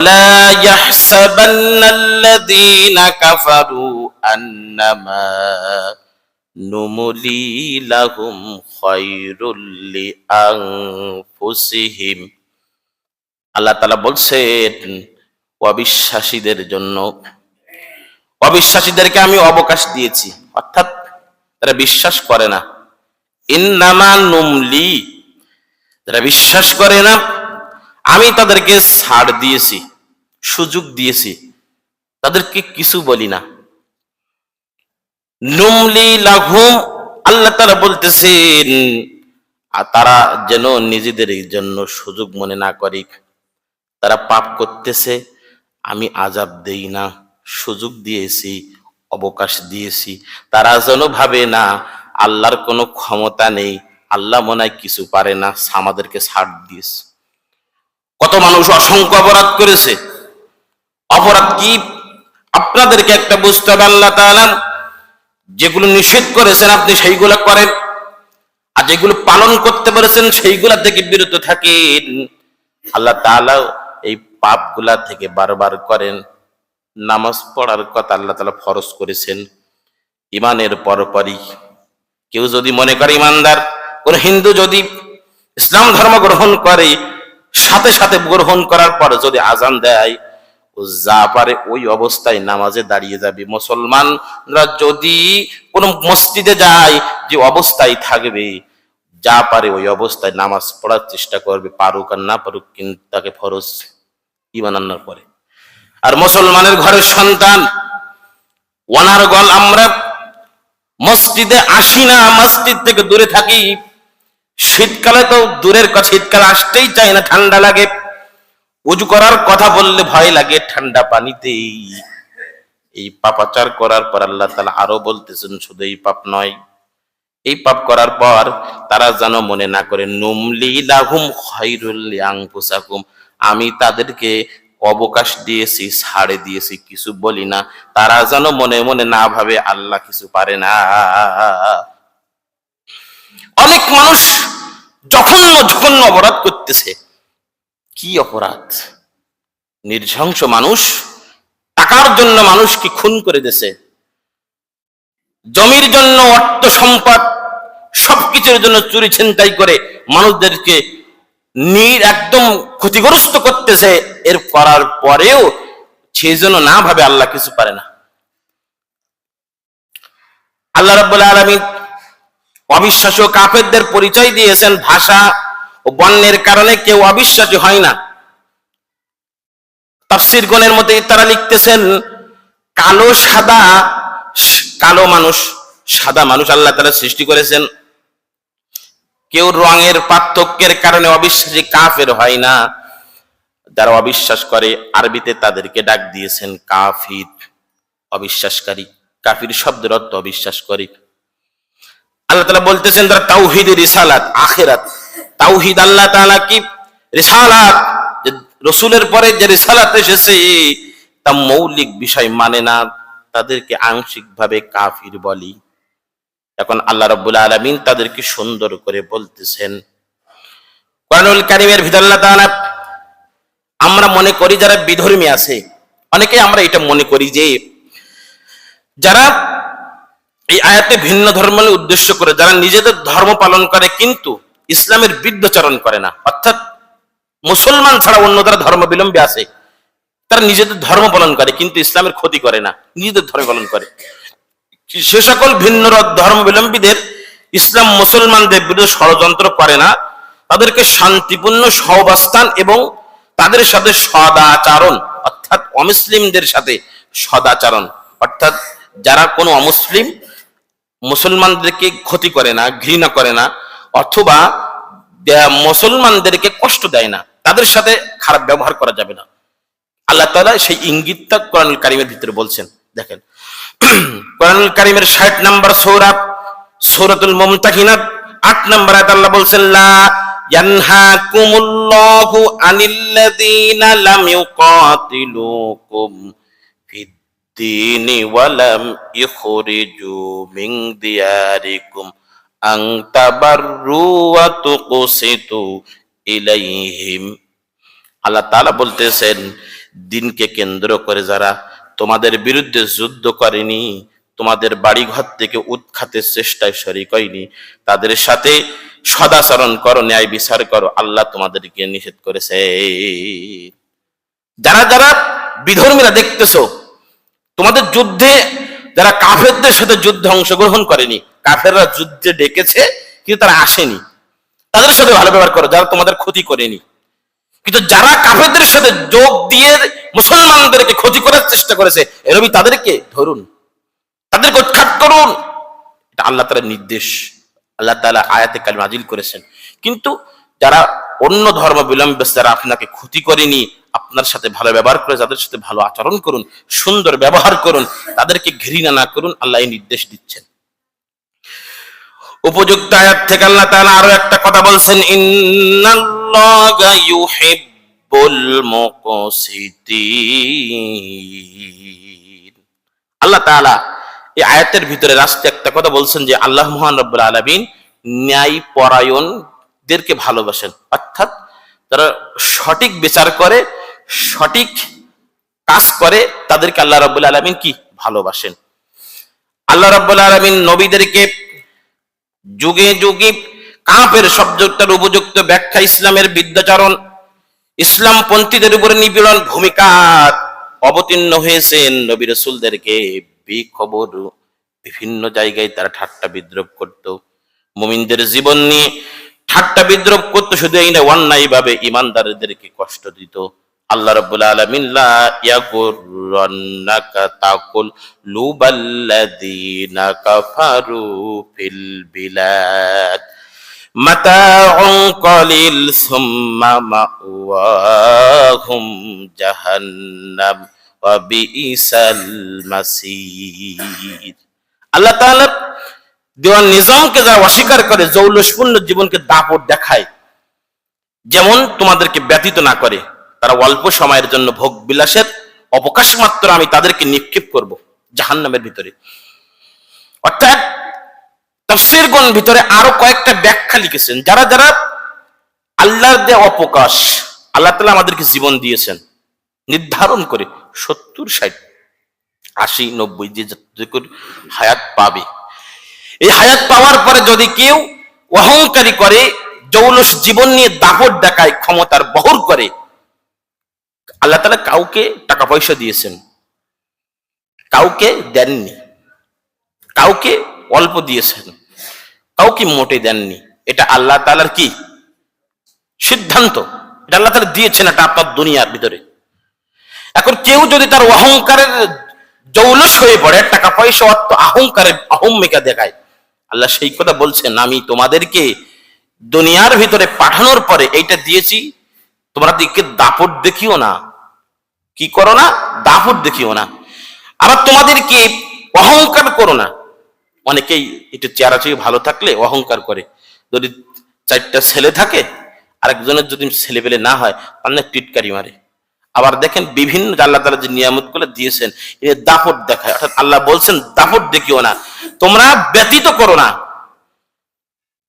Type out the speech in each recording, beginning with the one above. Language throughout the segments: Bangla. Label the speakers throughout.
Speaker 1: لا يحسبن الذين كفروا أنما نملي لهم خير لأنفسهم। আল্লাহ তাআলা বলছেন অবিশ্বাসীদের জন্য, অবিশ্বাসীদেরকে আমি অবকাশ দিয়েছি, অর্থাৎ তারা বিশ্বাস করে না। ইন্নামা নুমলি, তারা বিশ্বাস করে না, আমি তাদেরকে ছাড় দিয়েছি, সুযোগ দিয়েছি, তাদেরকে কিছু বলি না। নুমলি লাহুম, আল্লাহ তাআলা বলতেছেন তারা যেন নিজেদের জন্য সুযোগ মনে না করে। তারা পাপ করতেছে, আমি আযাব দেই না, সুযোগ দিয়েছি, অবকাশ দিয়েছি। তারা যেন ভাবে না আল্লাহর কোনো ক্ষমতা নেই, আল্লাহ মনে হয় কিছু পারে না, আমাদেরকে ছাড় দিয়েছে। কত মানুষ অসংখ্য অপরাধ করেছে। অপরাধ কি আপনাদেরকে একটা বুঝতে হবে, আল্লাহ তাআলা যেগুলো নিষেধ করেছেন আপনি সেইগুলো করেন, আর যেগুলো পালন করতে পেরেছেন সেইগুলা থেকে বিরত থাকেন। আল্লাহ তাআলা এই পাপগুলা থেকে বারবার করেন। নামাজ পড়ার কথা আল্লাহ তাআলা ফরজ করেছেন ঈমানের পরপরই। কেউ যদি মনে করে ঈমানদার, কোন হিন্দু যদি ইসলাম ধর্ম গ্রহণ করে, সাথে সাথে গ্রহণ করার পর যদি আজান দেয়, ও যা পারে ওই অবস্থায় নামাজে দাঁড়িয়ে যাবে। মুসলমানরা যদি কোন মসজিদে যায়, যে অবস্থায় থাকবে, যা পারে ওই অবস্থায় নামাজ পড়ার চেষ্টা করবে, পারুক আর না পারুক, কিন্তু তাকে ফরজ ঈমান আনার পরে। আর মুসলমানের ঘরের সন্তান অনার্গল আমরা মসজিদে আসি না, মসজিদ থেকে দূরে থাকি। শীতকালে তো দূরের কথা, শীতকালে আসতেই চাই না, ঠান্ডা লাগে। ওযু করার কথা বললে ভয় লাগে ঠান্ডা পানিতেই। এই পাপাচার করার পর আল্লাহ তাআলা আরো বলতেছেন শুধু এই পাপ নয়, এই পাপ করার পর তারা যেন মনে না করে নুমলি লাহুম খায়রুল লিআনফুসাকুম, আমি তাদেরকে অবকাশ দিয়েছি, ছাড়ে দিয়েছি, কিছু বলি না। তারা যেন মনে মনে না ভাবে আল্লাহ কিছু পারে না। অনেক মানুষ জঘন্য জঘন্য অপরাধ করতেছে। কি অপরাধ! নির্ঝংস মানুষ টাকার জন্য মানুষকে খুন করে দিয়েছে, জমির জন্য, অর্থ সম্পদ সবকিছুর জন্য চুরি ছিনতাই করে মানুষদেরকে একদম ক্ষতিগ্রস্ত করতেছে। এর করার পরেও সেই জন্য না ভাবে আল্লাহ কিছু পারে না। আল্লাহ রাব্বুল আলামিন অবিশ্বাসী ও কাফেরদের পরিচয় দিয়েছেন ভাষা ও বর্ণের কারণে কেউ অবিশ্বাসী হয় না। তাফসীরগণের মধ্যে তারা লিখতেছেন কালো সাদা, কালো মানুষ সাদা মানুষ আল্লাহ তাআলা সৃষ্টি করেছেন। কেউ রঙের পার্থক্যের কারণে অবিশ্বাসী কাফের হয় না। যারা অবিশ্বাস করে আরবিতে তাদেরকে ডাক দিয়েছেন কাফির, অবিশ্বাসকারী। কাফির শব্দের অর্থ অবিশ্বাস করে। আল্লাহ তাআলা বলতেছেন তারা তাওহীদ, রিসালাত, আখিরাত। তাওহীদ আল্লাহ তাআলা কি, রিসালাত রাসূলের পরে যে রিসালাত এসেছে তা মৌলিক বিষয় মানে না, তাদেরকে আংশিকভাবে কাফির বলি। এখন আল্লাহ রাব্বুল আলামিন তাদেরকে সুন্দর করে বলতেছেন কোরআনুল কারীমের ভিতর আল্লাহ তাআলা, আমরা মনে করি যারা বিধর্মী আছে, অনেকে আমরা এটা মনে করি যে যারা এই আয়াতে ভিন্ন ধর্মের উদ্দেশ্য করে, যারা নিজেদের ধর্ম পালন করে কিন্তু ইসলামের বিরুদ্ধাচরণ করে না, অর্থাৎ মুসলমান ছাড়া অন্য যারা ধর্মাবলম্বী আছে তারা নিজেদের ধর্ম পালন করে কিন্তু ইসলামের ক্ষতি করে না, নিজেদের ধর্ম পালন করে। সে সকল ভিন্ন ধর্মাবলম্বীদের ইসলাম মুসলমানদের বিরুদ্ধে ষড়যন্ত্র করে না, তাদেরকে শান্তিপূর্ণ সহাবস্থান এবং তাদের সাথে সদাচরণ, অর্থাৎ অমুসলিমদের সাথে সদাচরণ, অর্থাৎ যারা কোনো অমুসলিম মুসলমানদেরকে ক্ষতি করে না, ঘৃণা করে না, অথবা মুসলমানদেরকে কষ্ট দেয় না, তাদের সাথে খারাপ ব্যবহার করা যাবে না। আল্লাহ তাআলা সেই ইঙ্গিতটা কোরআনুল কারীমের ভিতরে বলছেন। দেখেন কোরআনুল কারীমের ৬০ নম্বর সূরা, সূরাতুল মুমতাহিনা ৮ নম্বর আয়াতে আল্লাহ বলছেন লা ইয়ানহাকুমুল্লাহু আনিল্লাযীনা লাম ইউকাতিলুকুম ফিদ-দীনি ওয়া লাম ইখরিজু মিন দিয়ারিকুম আন তাবাররু ওয়া তুকসিতু ইলাইহিম। আল্লাহ তাআলা বলতেছেন দিনকে কেন্দ্র করে যারা তোমাদের বিরুদ্ধে যুদ্ধ করেনি, তোমাদের বাড়িঘর থেকে উৎখাতের চেষ্টায় শরীক হয়নি, তাদের সাথে সদাচরণ করো, ন্যায় বিচার করো, আল্লাহ তোমাদেরকে নিষেধ করেছে। যারা যারা বিধর্মীরা দেখতেছো, তোমাদের যুদ্ধে যারা কাফেরদের সাথে যুদ্ধে অংশগ্রহণ করেনি, কাফেররা যুদ্ধে ডেকেছে কিন্তু তারা আসেনি, তাদের সাথে ভালো ব্যবহার করো, যারা তোমাদের ক্ষতি করেনি। কিন্তু যারা কাফেরদের সাথে যোগ দিয়ে মুসলমানদেরকে ক্ষতি করার চেষ্টা করেছে, এরবি তাদেরকে ধরুন, তাদেরকে উৎখাত করুন। এটা আল্লাহ তাআলার নির্দেশ, আল্লাহ তাআলা আয়াতে কারিমা নাযিল করেছেন। কিন্তু যারা অন্য ধর্মাবলম্বী, যারা আপনাকে ক্ষতি করেনি, আপনার সাথে ভালো ব্যবহার করে, যাদের সাথে ভালো আচরণ করুন, সুন্দর ব্যবহার করুন, তাদেরকে ঘৃণা না করুন, আল্লাহ এই নির্দেশ দিচ্ছেন। উপযুক্ত আয়াত থেকে আল্লাহ তাআলা আরো একটা কথা বলছেন, ইন্নাল্লাহা ইউহিব্বুল মুকসিতিন। আল্লাহ তাআলা এই আয়াতের ভিতরে রাস্তে একটা কথা বলছেন যে আল্লাহ মহান রব্বুল আলামিন ন্যায় পরায়ণদেরকে ভালোবাসেন, অর্থাৎ যারা সঠিক বিচার করে, সঠিক কাজ করে, তাদেরকে আল্লাহ রাব্বুল আলামিন কি ভালোবাসেন। আল্লাহ রাব্বুল আলামিন নবীদেরকে যুগে যুগে কাফের শব্দটার উপযুক্ত ব্যাখ্যা, ইসলামের বিদ্যাচরণ, ইসলামপন্থীদের উপরে নিপীড়ন ভূমিকা অবতীর্ণ হয়েছেন। নবী রাসূলদেরকে বেখবর বিভিন্ন জায়গায় তারা ঠাট্টা বিদ্রূপ করত, মুমিনদের জীবন নিয়ে ঠাট্টা বিদ্রূপ করত, শুধু এই না, অন্যায় ভাবে ঈমানদারদেরকে কষ্ট দিত। আল্লাহ রাব্বুল আলামিন লা ইয়াগুররান্নাকা তাকুল্লুবাল্লাযীনা কাফারু ফিল বিলাদ মাতাউন কলিল সুম্মা মাওয়াহুম জাহান্নাম ওয়া বিইসাল মাসীর। আল্লাহ তাআলা দেওয়ার নিজামকে যারা অস্বীকার করে, জৌলুসপূর্ণ জীবনকে দাপট দেখায়, যেমন তোমাদেরকে ব্যতীত না করে, তারা অল্প সময়ের জন্য ভোগ বিলাসের অবকাশ মাত্র আমি তাদেরকে নিক্ষেপ করব জাহান্নামের ভিতরে। অর্থাৎ তাফসীরগণ ভিতরে আরো কয়েকটা ব্যাখ্যা লিখেছেন, যারা যারা আল্লাহর দেওয়া অবকাশ, আল্লাহ তাআলা আমাদেরকে জীবন দিয়েছেন নির্ধারণ করে 70, 60, 80, 90 যে হায়াত পাবে। এই হায়াত পাওয়ার পরে যদি কেউ অহংকারী করে, জৌলুস জীবন নিয়ে দাপট দেখায়, ক্ষমতার বহর করে, আল্লাহ তাআলা কাউকে টাকা পয়সা দিয়েছেন, কাউকে দেননি, কাউকে অল্প দিয়েছেন, কাউকে মোটে দেননি। এটা আল্লাহ তাআলার কি সিদ্ধান্ত, এটা আল্লাহ তাআলা দিয়েছেন, এটা আপনার দুনিয়ার ভিতরে। এখন কেউ যদি তার অহংকারের জৌলুস হয়ে পড়ে, টাকা পয়সা অর্থ অহংকারের অহম্মিকা দেখায়, আল্লাহ সেই কথা বলছেন, আমি তোমাদেরকে দুনিয়ার ভিতরে পাঠানোর পরে এইটা দিয়েছি, তোমরা দিকে দাপট দেখিও না, কি করো না, দাপট দেখিও না। আবার তোমাদেরকে অহংকার করো না। অনেকেই একটু চেহারা চেয়ে ভালো থাকলে অহংকার করে, যদি 4টা ছেলে থাকে, আরেকজনের যদি ছেলে পেলে না হয়, অনেক টিটকারি মারে। আবার দেখেন বিভিন্ন আল্লাহ তাআলা যে নিয়ামত গুলো দিয়েছেন, এর দাপট দেখায়। অর্থাৎ আল্লাহ বলছেন দাপট দেখিও না, তোমরা ব্যতীত করো না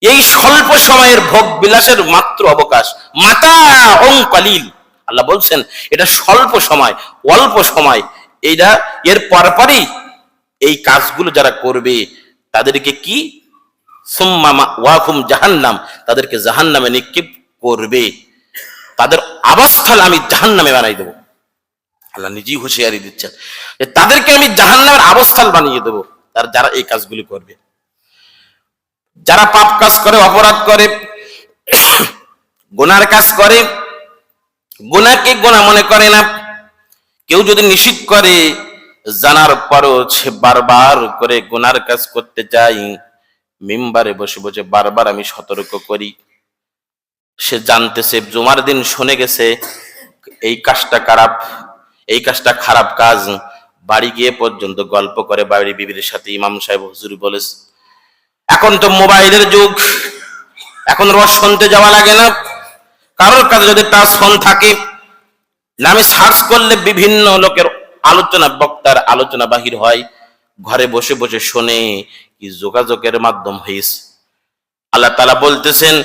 Speaker 1: এই স্বল্প সময়ের ভোগ বিলাসের মাত্র অবকাশ, মাতাউন কলিল। আল্লাহ বলছেন এটা স্বল্প সময়, অল্প সময়, এইটা এর পরপরই এই কাজগুলো যারা করবে তাদেরকে কি সুম্মা মাওয়াহুম জাহান্নাম, তাদেরকে জাহান্নামে নিক্ষেপ করবে, তাদের আবাসস্থল আমি জাহান্নামে বানাই দেবো। আল্লাহ নিজেই হুঁশিয়ারি দিচ্ছেন যে তাদেরকে আমি জাহান্নামের আবাসস্থল বানিয়ে দেবো, তার যারা এই কাজগুলি করবে। যারা পাপ কাজ করে, অপরাধ করে, গুনার কাজ করে, গুনাহকে গুনাহ মনে করে না, কেউ যদি নিষিদ্ধ করে, জানার পরও সে বারবার করে গুনার কাজ করতে চাই, মিম্বারে বসে বসে বারবার আমি সতর্ক করি, সে জানতেছে, জুমার দিন শুনে গেছে এই কাজটা খারাপ, এই কাজটা খারাপ কাজ, বাড়ি গিয়ে পর্যন্ত গল্প করে বাড়ির বিবির সাথে, ইমাম সাহেব হুজুর বলেছে। এখন তো মোবাইলের যুগ, এখন রস শুনতে যাওয়া লাগে না, কারোর কাছে যদি টাচ ফোন থাকে, নামে সার্চ করলে বিভিন্ন লোকের আলোচনা, বক্তার আলোচনা বাহির হয়, ঘরে বসে বসে শোনে, কি যোগাযোগের মাধ্যম হয়েছে। আল্লাহ তাআলা বলতেছেন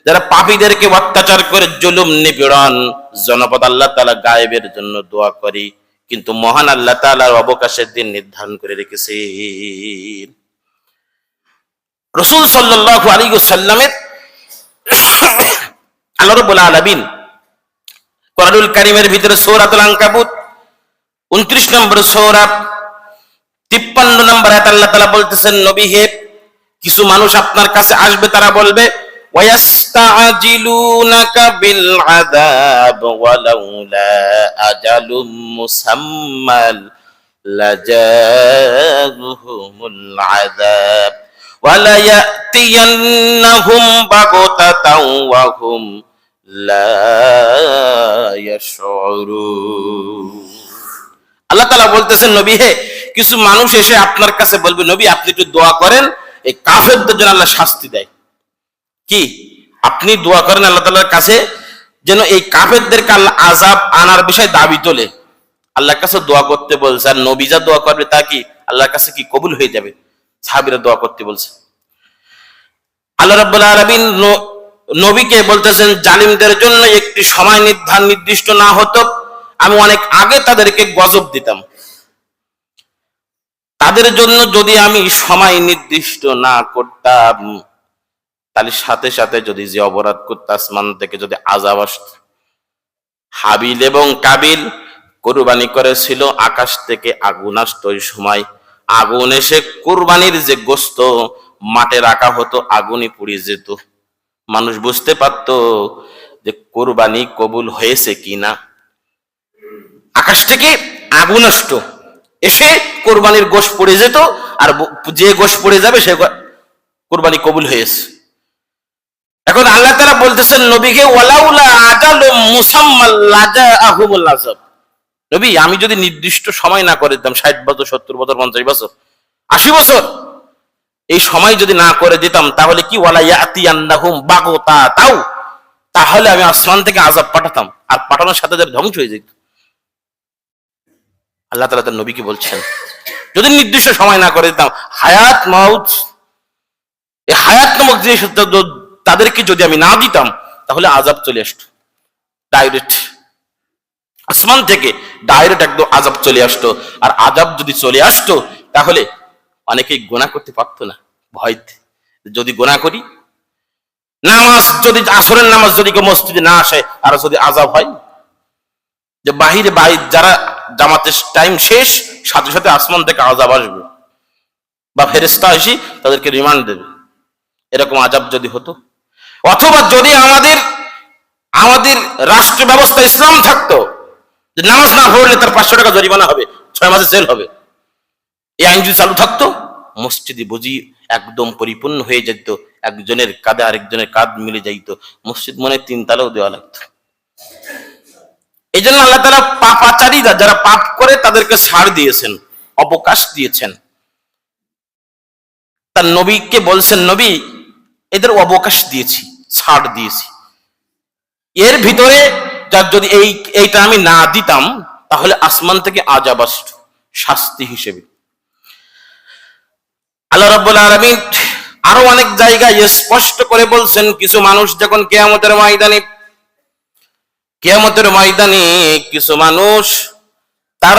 Speaker 1: যারা পাপীদেরকে অত্যাচার করে জুলুম নিপীড়ন, জনপদ আল্লাহ তাআলা গায়েবের জন্য দোয়া করি, কিন্তু মহান আল্লাহ তাআলার অবকাশের দিন নির্ধারণ করে রেখেছেন। রাসূল সাল্লাল্লাহু আলাইহি ওয়াসাল্লামের আল্লাহ রাব্বুল আলামিন কোরআনুল কারীমের ভিতরে সূরাতুল আনকাবুত 29 নম্বর সূরা 53 নম্বর আয়াত আল্লাহ তাআলা বলতেছেন, নবী হে, কিছু মানুষ আপনার কাছে আসবে, তারা বলবে ওয়ায়াস্তাজিলুনাকা বিল আযাব ওয়ালাউলা আজালুম মুসাম্মাল লাজাহুমুল আযাব ওয়ালা ইয়াতিয়ান্নাহুম বাগতাতাও ওয়া হুম লা ইয়াশউরুন। আল্লাহ তাআলা বলতেছেন, নবী হে, কিছু মানুষ এসে আপনার কাছে বলবে, নবী আপনি একটু দোয়া করেন এই কাফেরদের জন্য আল্লাহ শাস্তি দেয়। কি আপনি দোয়া করেন আল্লাহ তাআলার কাছে যেন এই কাফেরদেরকে আল্লাহ আযাব আনার বিষয়ে দাবি তোলে। আল্লাহর কাছে দোয়া করতে বলছে, আর নবী যা দোয়া করবে তা কি আল্লাহর কাছে কি কবুল হয়ে যাবে? সাহাবীরা দোয়া করতে বলছে। আল্লাহ রাব্বুল আলামিন নবীকে বলতেছেন, জালিমদের জন্য একটি সময় নির্দিষ্ট না হতো, আমি অনেক আগে তাদেরকে গজব দিতাম। তাদের জন্য যদি আমি সময় নির্দিষ্ট না করতাম, তাহলে সাথে সাথে যদি যে অপরাধ করতে আসমান থেকে যদি আযাব আসত। হাবিল এবং কাবিল কুরবানি করেছিল, আকাশ থেকে আগুন আসতো, ওই সময় আগুন এসে কুরবানির যে গোশত মাঠে রাখা হতো, আগুনই পুড়িয়ে যেত। মানুষ বুঝতে পারতো যে কুরবানি কবুল হয়েছে কিনা। আকাশ থেকে আগুন আসতো, এসে কুরবানির গোশত পড়ে যেত, আর যে গোশত পড়ে যাবে সে কুরবানি কবুল হয়েছে। এখন আল্লাহ তাআলা বলতেছেন নবীকে, ওয়ালাউলা আজালুম মুসাম্মাল লাজাহুমুল আযাব। নবী আমি যদি নির্দিষ্ট সময় না করে দিতাম, 60 বছর, 70 বছর, 50 বছর, 80 বছর, এই সময় যদি না করে দিতাম, তাহলে কি ওয়ালা ইয়াতিয়ান্নাহুম বাগতাতাও, তাহলে আমি আসমান থেকে আযাব পাঠাতাম, আর পাঠানোর সাথে সাথে ধ্বংস হয়ে যেত। আল্লাহ তাআলা তার নবীকে বলছেন, যদি নির্দিষ্ট সময় না করে দিতাম, হায়াত মাউত, এই হায়াত নামক জিনিস তাদেরকে যদি আমি না দিতাম, তাহলে আযাব চলে আসতো ডাইরেক্ট আসমান থেকে, ডাইরেক্ট একদম আযাব চলে আসতো। আর আযাব যদি চলে আসতো, তাহলে অনেকেই গুনাহ করতে পারতো না, ভয়তে। যদি গুনাহ করি, নামাজ যদি আসরের নামাজ যদি কেউ মসজিদে না আসে, আর যদি আযাব হয়, যে বাহিরে যারা জামাতের টাইম শেষ, সাথে সাথে আসমান থেকে আযাব আসবে, বা ফেরেশতা এসে তাদেরকে রিমান্ড দেবে, এরকম আযাব যদি হতো। অথবা যদি আমাদের রাষ্ট্র ব্যবস্থা ইসলাম থাকতো, যে নামাজ না পড়লে তার 500 টাকা জরিমানা হবে, 6 মাসের জেল হবে, এই আইন যদি চালু থাকতো, মসজিদে বুঝি একদম পরিপূর্ণ হয়ে যেত, একজনের কাঁধে আরেকজনের কাঁধ মিলে যাইত, মসজিদ মনে 3 তালাও দেওয়া লাগতো। এই জন্য আল্লাহ তাআলা পাপাচারীরা যারা পাপ করে তাদেরকে ছাড় দিয়েছেন, অবকাশ দিয়েছেন। তার নবীকে বলছেন, নবী এদের অবকাশ দিয়েছি, ছাড় দিয়েছি, এর ভিতরে যদি এইটা আমি না দিতাম, তাহলে আসমান থেকে আযাব আসতো শাস্তি হিসেবে। আল্লাহ রাব্বুল আলামিন আরো অনেক জায়গায় স্পষ্ট করে বলছেন, কিছু মানুষ যখন কিয়ামতের ময়দানে কিছু মানুষ তার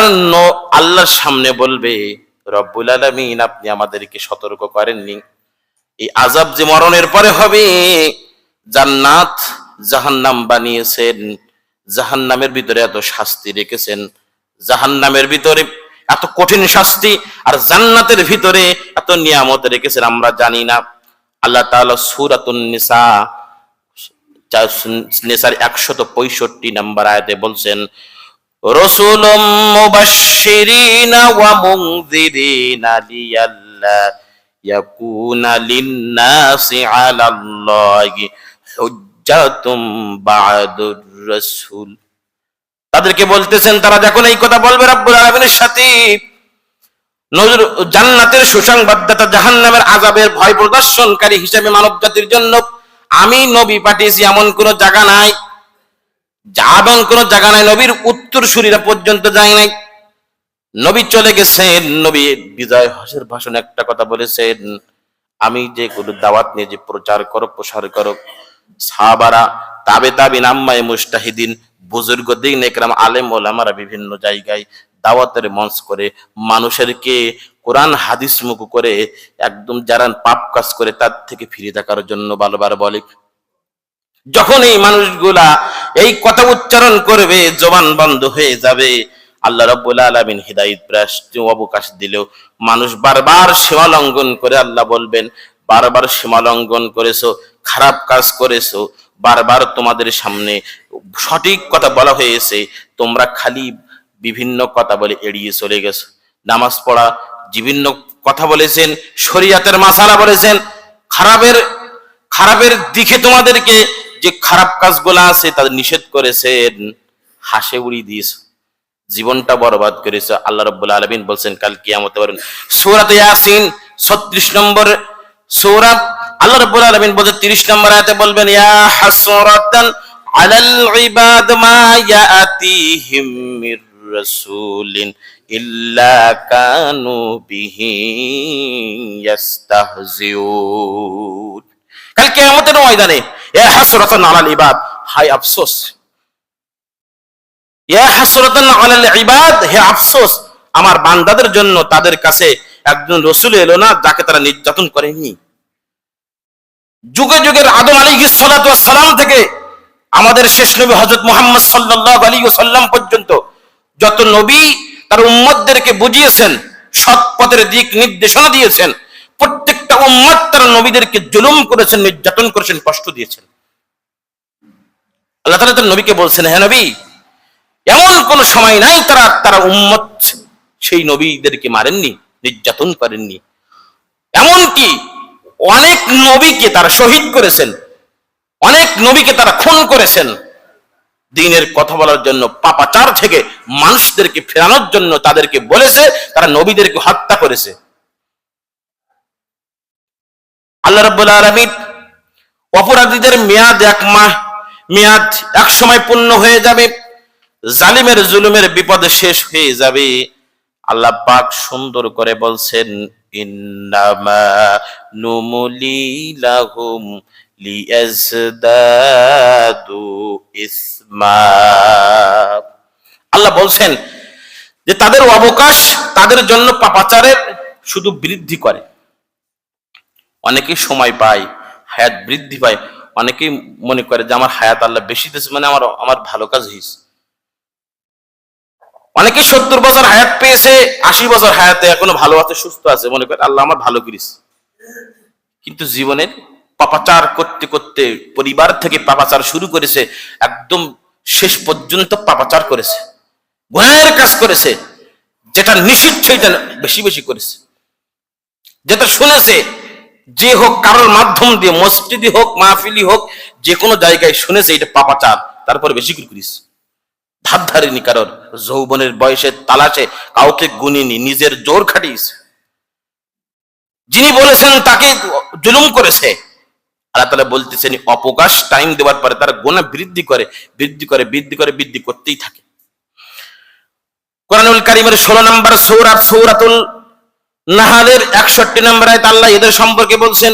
Speaker 1: আল্লাহর সামনে বলবে, রব্বুল আলামিন আপনি আমাদেরকে সতর্ক করেননি, এই আযাব যে মরণের পরে হবে, জান্নাত জাহান্নাম বানিয়েছেন, জাহান্নামের ভিতরে এত শাস্তি রেখেছেন, জাহান্নামের ভিতরে এত কঠিন শাস্তি, আর জান্নাতের ভিতরে এত নিয়ামত রেখেছেন, আমরা জানি না। আল্লাহ তাআলা সূরাতুন নিসার 165 নম্বর আয়াতে বলছেন, রাসূলুম মুবাশশিরিনা ওয়া মুনযিরিনা লিয়াল্লা ইয়াকুনা লিন-নাসি আলাল্লাহি হুজ্জাতুম বা'দুর রাসূল। তাদেরকে বলতেছেন, তারা যখন এই কথা বলবে রব্বুল আলামিনের সাথে, জান্নাতের সুসংবাদদাতা, জাহান্নামের আযাবের ভয় প্রদর্শনকারী হিসেবে মানব জাতির জন্য আমি নবী পাঠিয়েছি, এমন কোন জায়গা নাই, নবীর উত্তরসূরিরা পর্যন্ত যায় নাই। নবী চলে গেছেন, নবী বিজয় হজের ভাষণে একটা কথা বলেছেন, আমি যে কোনো দাওয়াত নিয়ে যে প্রচার করো, প্রসার করো, সাহাবারা, তাবিঈন, আম্মায়ে মুজতাহিদিন, বুজুর্গ দ্বীন একরাম, আলেম ওলামারা বিভিন্ন জায়গায় দাওয়াতের মঞ্চ করে মানুষেরকে কোরআন হাদিস মুখ করে একদম যারা পাপ কাজ করে তার থেকে ফিরে থাকার জন্য বারবার বলে। যখন এই মানুষগুলা এই কথা উচ্চারণ করবে, জবান বন্ধ হয়ে যাবে। আল্লাহ রাব্বুল আলামিন হিদায়াত প্রাপ্ত অবকাশ দিলেও মানুষ বারবার সীমা লঙ্ঘন করে। আল্লাহ বলবেন, বারবার সীমা লঙ্ঘন করেছো, খারাপ কাজ করেছো, বারবার তোমাদের সামনে সঠিক কথা বলা হয়েছে, তোমরা খালি বিভিন্ন কথা বলে এড়িয়ে চলে গেছো। নামাজ পড়া, বিভিন্ন কথা বলেছেন, শরীয়তের মাসালা বলেছেন, খারাপের দিকে তোমাদেরকে যে খারাপ কাজগুলো আছে তাদের নিষেধ করেছেন, হাসে উড়িয়ে দিয়েছ, জীবনটা বরবাদ করেছে। আল্লাহ রাব্বুল আলামিন বলছেন কাল কিয়ামতে বলেন, সূরা ইয়াসিন 36 নম্বর সূরা, আল্লাহ রাব্বুল আলামিন বলেন 30 নম্বর আয়াতে বলবেন, ইয়া হাসরাতান আলাল ইবাদ মা ইয়াতিহিম মির রাসূলিন ইল্লা কানু বিহি ইস্তাহজিউন। কাল কিয়ামতের ময়দানে ইয়া হাসরাতান আলাল ইবাদ, হায় আফসোস, ইয়া হাসরাতান আলাল ইবাদ, হে আফসোস আমার বান্দাদের জন্য, তাদের কাছে একজন রাসূল এলো না যাকে তারা নির্যাতন করেনি। যুগে যুগের আদম আলাইহিস সালাতু ওয়াস সালাম থেকে আমাদের শেষ নবী হযরত মুহাম্মদ সাল্লাল্লাহু আলাইহি ওয়াসাল্লাম পর্যন্ত যত নবী তার উম্মতদেরকে বুঝিয়েছেন, সৎ পথের দিক নির্দেশনা দিয়েছেন, প্রত্যেকটা উম্মত তার নবীদেরকে জুলুম করেছেন, নির্যাতন করেছেন, কষ্ট দিয়েছেন। আল্লাহ তাআলা তার নবীকে বলছেন, হে নবী, এমন কোন সময় নাই তারা উম্মত সেই নবীদেরকে মারেননি, নির্যাতন করেননি। এমনকি অনেক নবীকে তারা শহীদ করেছেন, অনেক নবীকে তারা খুন করেছেন। দ্বীনের কথা বলার জন্য, পাপাচার থেকে মানুষদেরকে ফেরানোর জন্য তাদেরকে বলেছে, তারা নবীদেরকে হত্যা করেছে। আল্লাহ রাব্বুল আলামিন অপরাধীদের মেয়াদ 1 মাস, মেয়াদ এক সময় পূর্ণ হয়ে যাবে, জালিমের জুলুমের বিপদ শেষ হয়ে যাবে। আল্লাহ পাক সুন্দর করে বলছেন, ইন্নামা নুমলি লাহুম লিয়াজদাদু ইসমা। আল্লাহ বলছেন যে তাদের অবকাশ তাদের জন্য পাপাচারের শুধু বৃদ্ধি করে। অনেকেই সময় পায়, হায়াত বৃদ্ধি পায়, অনেকেই মনে করে যে আমার হায়াত আল্লাহ বেশি দিয়েছে মানে আমার ভালো কাজ হয়েছে। অনেকে 70 বছর হায়াত পেয়েছে, 80 বছর হায়াতে এখনো ভালো আছে, সুস্থ আছে, মনে করে আল্লাহ আমার ভালো করেছে। কিন্তু জীবনের পাপাচার করতে করতে পরিবার থেকে পাপাচার শুরু করেছে, একদম শেষ পর্যন্ত পাপাচার করেছে, গুনাহের কাজ করেছে, যেটা নিষিদ্ধ সেটা বেশি বেশি করেছে, যেটা শুনেছে যে হোক কারোর মাধ্যম দিয়ে, মসজিদি হোক মাহফিলি হোক, যে কোনো জায়গায় শুনেছে এটা পাপাচার, তারপরে বেশি করে করিস। ধার ধারেনি কারোর, যৌবনের বয়সে তালাশে কাউকে গুনিনি, নিজের জোর খাটিয়েছে। যিনি বলেছেন তাকে জুলুম করেছে। আল্লাহ তাআলা বলতেছেন অবকাশ টাইম দেওয়ার পরে তার গুনাহ বৃদ্ধি করে, বৃদ্ধি করে, বৃদ্ধি করে, বৃদ্ধি করতেই থাকে। কোরআনুল কারীমের 16 নম্বর সূরা, সূরাতুল নাহলের 61 নম্বর আয়াতে আল্লাহ এদের সম্পর্কে বলছেন,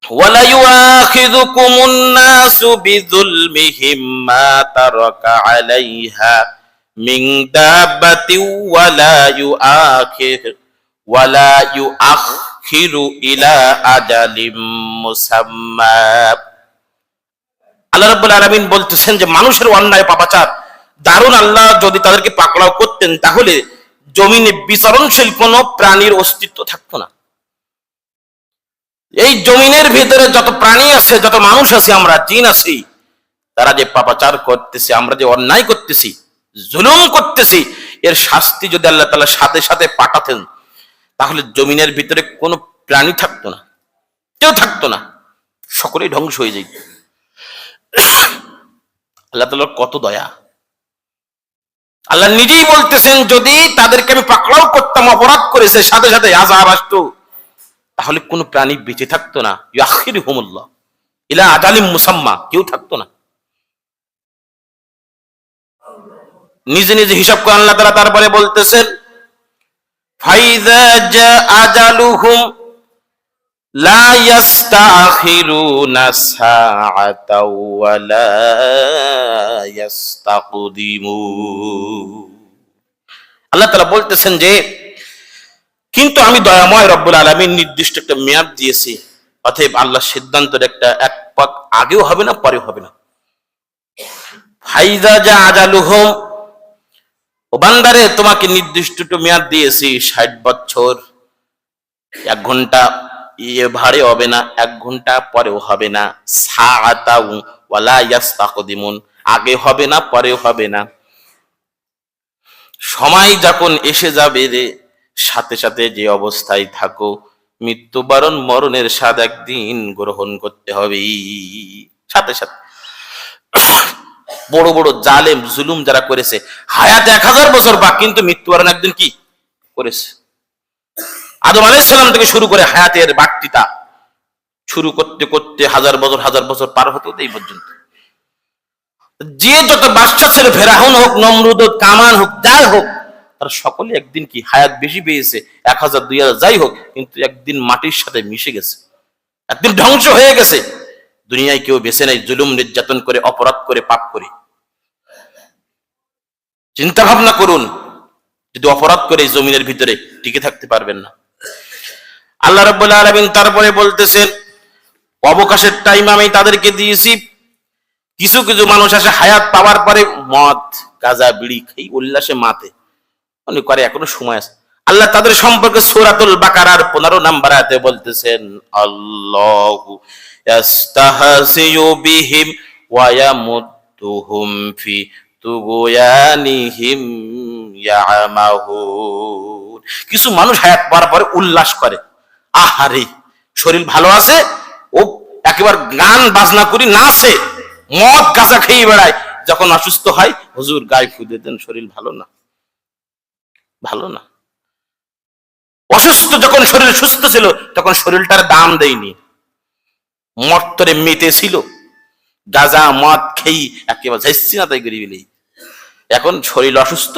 Speaker 1: ওয়ালা ইউআখিযুকুমুন নাসু বিযুলমিহিম মা তারাকা আলাইহা মিন দাব্বাতিন ওয়ালা ইউআখিরু ইলা আজালিম মুসাম্মা। আল্লাহ রাব্বুল আলামিন বলতেছেন যে মানুষের অন্যায় পাপাচার দারুণ, আল্লাহ যদি তাদেরকে পাকড়াও করতেন তাহলে জমিনে বিচরণশীল কোন প্রাণীর অস্তিত্ব থাকতো না। এই জমিনের ভিতরে যত প্রাণী আছে, যত মানুষ আছে, আমরা জিন আছি, তারা যে পাপাচার করতেছে, আমরা যে অন্যায় করতেছি, জুলুম করতেছি, এর শাস্তি যদি আল্লাহ তাআলা সাথে সাথে পাঠাতেন তাহলে জমিনের ভিতরে কোনো প্রাণী থাকতো না, কেউ থাকতো না, সকলেই ধ্বংস হয়ে যেত। আল্লাহ তাআলার কত দয়া! আল্লাহ নিজেই বলতেছেন যদি তাদেরকে আমি পাকড়াও করতাম, অপরাধ করেছে, সাথে সাথে আযাব আসতো, তাহলে কোন প্রাণী বেঁচে থাকতো না। ইয়াখিরুহুমুল্লাহ ইলা আজালিম মুসাম্মা, কেউ থাকতো না। নিজে নিজে হিসাব করে আল্লাহ তাআলা তারপরে বলতেছেন, ফাইযা জা আজালুহুম লা ইস্তাখিরুনা সাআতাও ওয়া লা ইস্তাকদিমুন। আল্লাহ তাআলা বলতেছেন যে কিন্তু আমি দয়াময় রব্বুল আলামিন নির্দিষ্ট একটা মেয়াদ দিয়েছি, অতএব আল্লাহর সিদ্ধান্তের একটা এক পাক আগেও হবে না পরেও হবে না। ফাইজা জা আজালুহুম, ও বান্দারে তোমাকে নির্দিষ্ট একটু মেয়াদ দিয়েছি 60 বছর। 1 ঘন্টা ভারে হবে না, 1 ঘন্টা পরেও হবে না। সাআতাউ ওয়ালা ইস্তাকদিমুন, আগে হবে না পরেও হবে না। সময় যখন এসে যাবে রে, সাথে সাথে যে অবস্থায় থাকো, মৃত্যুবরণ মরণের স্বাদ একদিন গ্রহণ করতে হবে। সাথে সাথে বড় বড় জালেম জুলুম যারা করেছে, হায়াত 1000 বছর বা, কিন্তু মৃত্যুবরণ একদিন কি করেছে। আদম আলাইহিস সালাম থেকে শুরু করে হায়াতের বাক্তিতা শুরু করতে করতে হাজার বছর পার হতে হতে এই পর্যন্ত যে যত বাদশা ছিল, ফেরাউন হোক, নমরুদ হোক, কামান হোক, যাই হোক, তারা সকলে একদিন কি হায়াত বেশি পেয়েছে, 1000 2000 যাই হোক, কিন্তু একদিন মাটির সাথে মিশে গেছে, একদিন ধ্বংস হয়ে গেছে। দুনিয়ায় কেউ বেঁচে নাই জুলুম নির্যাতন করে, অপরাধ করে, পাপ করে। চিন্তা ভাবনা করুন, যদি অপরাধ করে জমিনের ভিতরে টিকে থাকতে পারবেন না। আল্লাহ রাব্বুল আলামিন তারপরে বলতেছেন, অবকাশের টাইম আমি তাদেরকে দিয়েছি। কিছু কিছু মানুষ আসে হায়াত পাওয়ার পরে মদ গাঁজা বিড়ি খেয়ে উল্লাসে মাতে মনে করে এখনো সময় আছে। আল্লাহ তাদের সম্পর্কে সূরাতুল বাকারার 15 নম্বর আয়াতে বলতেছেন, আল্লাহু ইস্তাহসিউ বিহিম ওয়া ইয়ামুদ্দুহুম ফি তুগয়ানিহিম ইয়ামাহুন। কিছু মানুষ হায়াত পাওয়ার পরে উল্লাস করে, আহারে শরীর ভালো আছে, ও একেবারে গান বাজনা করি নাচে, মদ গাঁজা খেয়ে বেড়ায়। যখন অসুস্থ হয়, হুজুর গায়ে ফু দিয়ে দেন, শরীর ভালো না, ভালো না। অসুস্থ যখন শরীর সুস্থ ছিল, তখন শরীরটার দাম দেয়নি, মর্তরে মেতে ছিল, গাঁজা মদ খেয়ে একেবারে যাচ্ছি না তাই করি বলি। এখন শরীর অসুস্থ,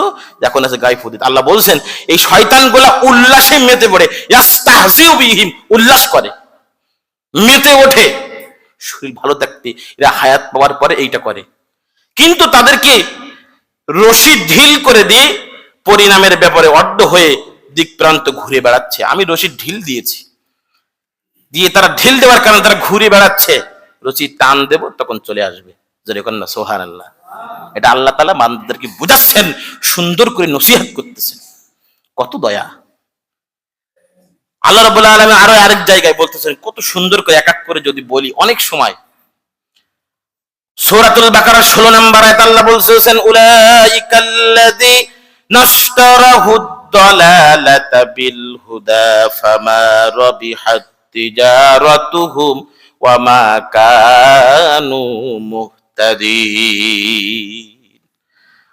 Speaker 1: এখন আছে গায়ে ফু দিতে। আল্লাহ বলছেন এই শয়তান গুলা উল্লাসে মেতে পড়ে, ইস্তাহজিউ বিহিম, উল্লাস করে, মেতে ওঠে। শরীর ভালো থাকতে এরা হায়াত পাওয়ার পরে এইটা করে, কিন্তু তাদেরকে রশি ঢিল করে দিয়ে পরিণামের ব্যাপারে অড্ড হয়ে দিক প্রান্ত ঘুরে বেড়াচ্ছে। আমি রশি ঢিল দিয়েছি, দিয়ে তারা ঢিল দেওয়ার কারণে তারা ঘুরে বেড়াচ্ছে, রশি টান দেব তখন চলে আসবে। যেরকম না, সুবহানাল্লাহ। এটা আল্লাহ তাআলা বান্দাদেরকে বুঝাচ্ছেন, সুন্দর করে নসিহত করতেছেন। কত দয়া! আল্লাহ রাব্বুল আলামিন আরো আরেক জায়গায় বলতেছেন, কত সুন্দর করে এক এক করে যদি বলি অনেক সময়। সূরাতুল বাকারা 16 নম্বর আয়াত আল্লাহ বলতেছেন, উলাইকাল্লাযীনা ইশতারাহুদ দালালাতা বিল হুদা ফামা রাবিহাত তিজারাতুহুম ওয়া মা কানু মুহতাদিন।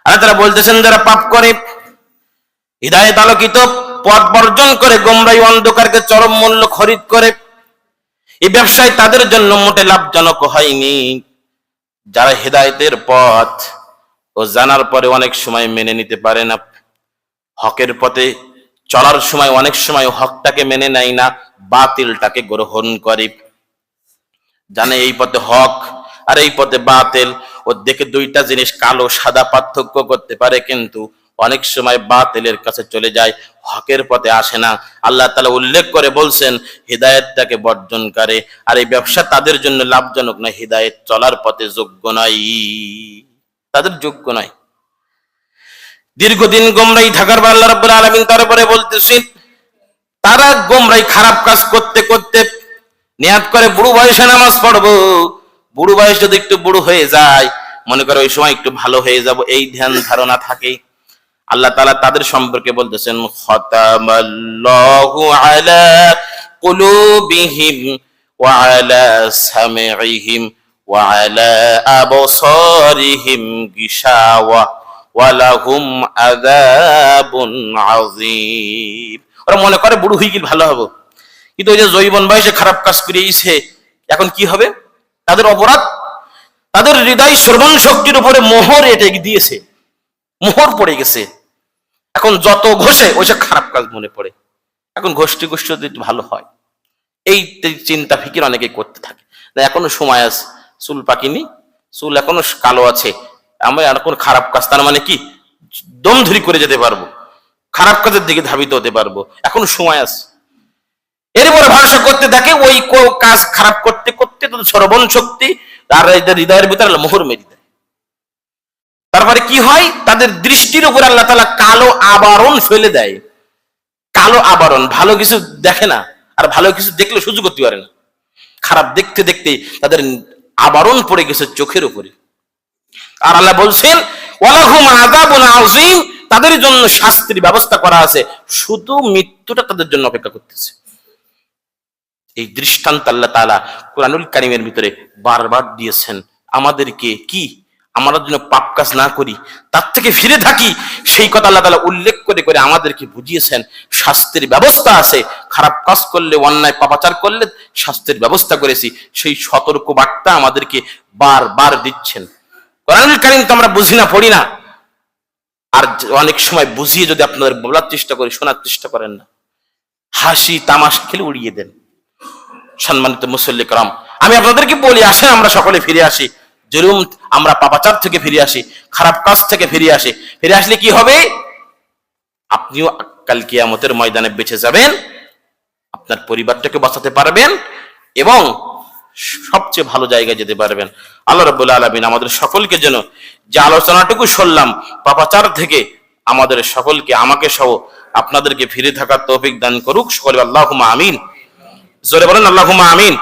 Speaker 1: আল্লাহ তাআলা বলতেছেন, যারা পাপ করে, হিদায়াত আলোকিত পথ বর্জন করে, গোমরাহী অন্ধকারকে চরম মূল্য খরিদ করে, এই ব্যবসায় তাদের জন্য মোটে লাভজনক হয়নি। যারা হিদায়াতের পথ ও জানার পরে অনেক সময় মেনে নিতে পারে না, হকের পথে চলার সময় অনেক সময় হকটাকে মেনে নেয় না, বাতিলটাকে গ্রহণ করে। জানে এই পথে হক আর এই পথে বাতিল, ও দেখে দুইটা জিনিস কালো সাদা পার্থক্য করতে পারে, কিন্তু অনেক সময় বাতিলের কাছে চলে যায়, হকের পথে আসে না। আল্লাহ তাআলা উল্লেখ করে বলছেন, হিদায়াতটাকে বর্জন করে, আর এই ব্যবসা তাদের জন্য লাভজনক নয়, হিদায়াত চলার পথে যোগ্য নয়, তাদের যোগ্য নয়। দীর্ঘদিন গোমরাহী থাকার পর আল্লাহ রাব্বুল আলামিন তারপরে বলতেছেন, তারা গোমরাহী খারাপ কাজ করতে করতে নিয়াত করে বুড়ো বয়সে নামাজ পড়বো। বুড়ো বয়স যদি একটু বুড়ো হয়ে যায়, মনে করে ওই সময় একটু ভালো হয়ে যাব, এই ধ্যান ধারণা থাকে। আল্লাহ তাআলা তাদের সম্পর্কে বলতেছেন, খাতামাল্লাহু আলা কুলুবিহিম ওয়া আলা সামিইহিম ওয়া আলা আবসারিহিম গিশাওয়া ওয়া লাহুম আযাবুন আযীম। ওরা মনে করে বুড়ো হয়ে গেলে ভালো হবে, কিন্তু ওই যে যৌবন বয়সে খারাপ কাজ করিয়েছে, এখন কি হবে? তাদের অপরাধ, তাদের হৃদয় শ্রবণ শক্তির উপরে মোহর এঁটে দিয়েছে, মোহর পড়ে গেছে। এখন যত ঘষে ওইসব খারাপ কাজ মনে পড়ে। এখন ঘষতে ঘষতে যদি ভালো হয়, এই চিন্তা ফিকির অনেকে করতে থাকে, না এখনো সময় আছে, চুল পাকিনি, চুল এখনো কালো আছে, আমি এখন খারাপ কাজ, তার মানে কি দম ধরি করে যেতে পারবো, খারাপ কাজের দিকে ধাবিত হতে পারবো, এখনো সময় আছে। এরপরে ভরসা করতে থাকে, ওই কাজ খারাপ করতে করতে তাদের শ্রবণ শক্তি আর এদের হৃদয়ের ভিতরে আল্লাহ মোহর মেরে দেয়। তারপরে কি হয়, তাদের দৃষ্টির উপর আল্লাহ তাআলা কালো আবরণ ফেলে দেয়, কালো আবরণ, ভালো কিছু দেখে না, আর ভালো কিছু দেখলে সহ্য করতে পারে না, খারাপ দেখতে দেখতে তাদের আবরণ পড়ে গেছে চোখের উপরে। আর আল্লাহ বলছেন ওয়ালাহুম আযাবুন আযীম, তাদের জন্য শাস্তির ব্যবস্থা করা আছে, শুধু মৃত্যুটা তাদের জন্য অপেক্ষা করতেছে। এই দৃষ্টান্ত আল্লাহ তাআলা কুরআনুল কারীমের ভিতরে বারবার দিয়েছেন আমাদেরকে, কি আমরা যেন পাপ কাজ না করি, তার থেকে ফিরে থাকি, সেই কথা আল্লাহ তাআলা উল্লেখ করে করে আমাদেরকে বুঝিয়েছেন। শাস্তির ব্যবস্থা আছে, খারাপ কাজ করলে, অন্যায় পাপাচার করলে শাস্তির ব্যবস্থা করেছি, সেই সতর্ক বার্তা আমাদেরকে বারবার দিচ্ছেন। কুরআনুল কারীম তো আমরা বুঝি না, পড়ি না, আর অনেক সময় বুঝিয়ে যদি আপনাদের বলার চেষ্টা করি, শোনার চেষ্টা করেন না, হাসি তামাশা খেলে উড়িয়ে দেন। সম্মানিত মুসল্লি کرام, আমি আপনাদেরকে বলি, আসেন আমরা সকলে ফিরে আসি, জুলুম, আমরা পাপাচার থেকে ফিরে আসি, খারাপ কাজ থেকে ফিরে আসি। ফিরে আসলে কি হবে, আপনিও কাল কিয়ামতের ময়দানে বেঁচে যাবেন, আপনার পরিবারটাকে বাঁচাতে পারবেন এবং সবচেয়ে ভালো জায়গায় যেতে পারবেন। আল্লাহ রাব্বুল আলামিন আমাদের সকলকে যেন যে আলোচনাটুকু শুনলাম পাপাচার থেকে আমাদের সকলকে, আমাকে সহ আপনাদেরকে ফিরে থাকার তৌফিক দান করুক। সকলে আল্লাহুম্মা আমিন। জোরে বলেন আল্লাহুম্মা আমিন।